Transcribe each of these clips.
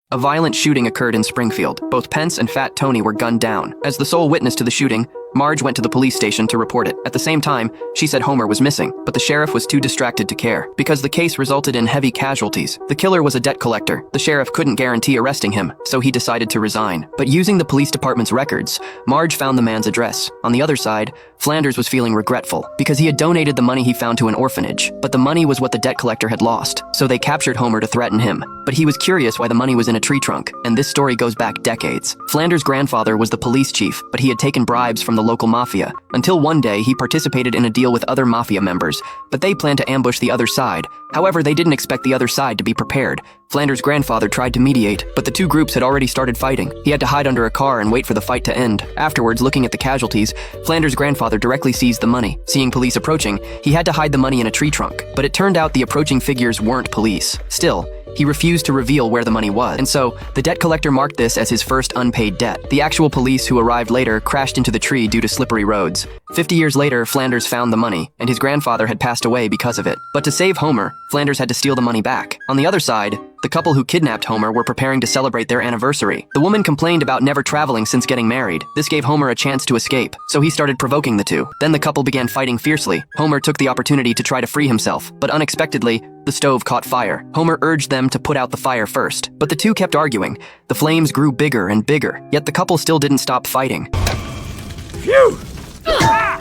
A violent shooting occurred in Springfield. Both Pence and Fat Tony were gunned down. As the sole witness to the shooting, Marge went to the police station to report it. At the same time, she said Homer was missing, but the sheriff was too distracted to care. Because the case resulted in heavy casualties. The killer was a debt collector. The sheriff couldn't guarantee arresting him, so he decided to resign. But using the police department's records, Marge found the man's address. On the other side, Flanders was feeling regretful, because he had donated the money he found to an orphanage. But the money was what the debt collector had lost, so they captured Homer to threaten him. But he was curious why the money was in a tree trunk, and this story goes back decades. Flanders' grandfather was the police chief, but he had taken bribes from the local mafia, until one day he participated in a deal with other mafia members, but they planned to ambush the other side. However, they didn't expect the other side to be prepared. Flanders' grandfather tried to mediate, but the two groups had already started fighting. He had to hide under a car and wait for the fight to end. Afterwards, looking at the casualties, Flanders' grandfather directly seized the money. Seeing police approaching, he had to hide the money in a tree trunk, but it turned out the approaching figures weren't police. Still, he refused to reveal where the money was, and so the debt collector marked this as his first unpaid debt. The actual police who arrived later crashed into the tree due to slippery roads. 50 years later, Flanders found the money, and his grandfather had passed away because of it. But to save Homer, Flanders had to steal the money back. On the other side, the couple who kidnapped Homer were preparing to celebrate their anniversary. The woman complained about never traveling since getting married. This gave Homer a chance to escape, so he started provoking the two. Then the couple began fighting fiercely. Homer took the opportunity to try to free himself, but unexpectedly, the stove caught fire. Homer urged them to put out the fire first, but the two kept arguing. The flames grew bigger and bigger, yet the couple still didn't stop fighting. Phew!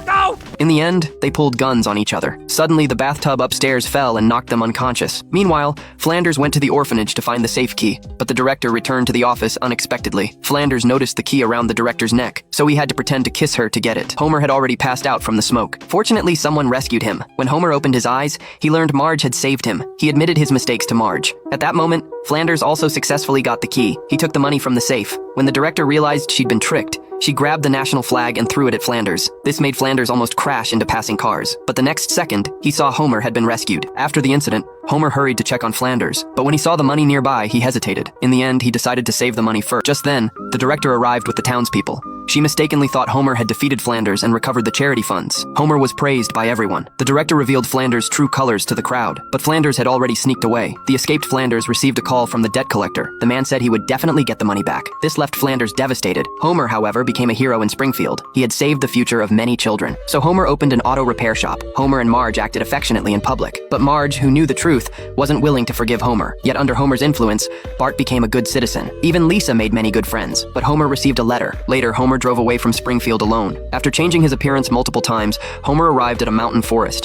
No! In the end, they pulled guns on each other. Suddenly, the bathtub upstairs fell and knocked them unconscious. Meanwhile, Flanders went to the orphanage to find the safe key, but the director returned to the office unexpectedly. Flanders noticed the key around the director's neck, so he had to pretend to kiss her to get it. Homer had already passed out from the smoke. Fortunately, someone rescued him. When Homer opened his eyes, he learned Marge had saved him. He admitted his mistakes to Marge. At that moment, Flanders also successfully got the key. He took the money from the safe. When the director realized she'd been tricked, she grabbed the national flag and threw it at Flanders. This made Flanders almost crash into passing cars. But the next second, he saw Homer had been rescued. After the incident, Homer hurried to check on Flanders. But when he saw the money nearby, he hesitated. In the end, he decided to save the money first. Just then, the director arrived with the townspeople. She mistakenly thought Homer had defeated Flanders and recovered the charity funds. Homer was praised by everyone. The director revealed Flanders' true colors to the crowd, but Flanders had already sneaked away. The escaped Flanders received a call from the debt collector. The man said he would definitely get the money back. This left Flanders devastated. Homer, however, became a hero in Springfield. He had saved the future of many children. So Homer opened an auto repair shop. Homer and Marge acted affectionately in public. But Marge, who knew the truth, wasn't willing to forgive Homer. Yet under Homer's influence, Bart became a good citizen. Even Lisa made many good friends. But Homer received a letter. Later, Homer drove away from Springfield alone. After changing his appearance multiple times, Homer arrived at a mountain forest.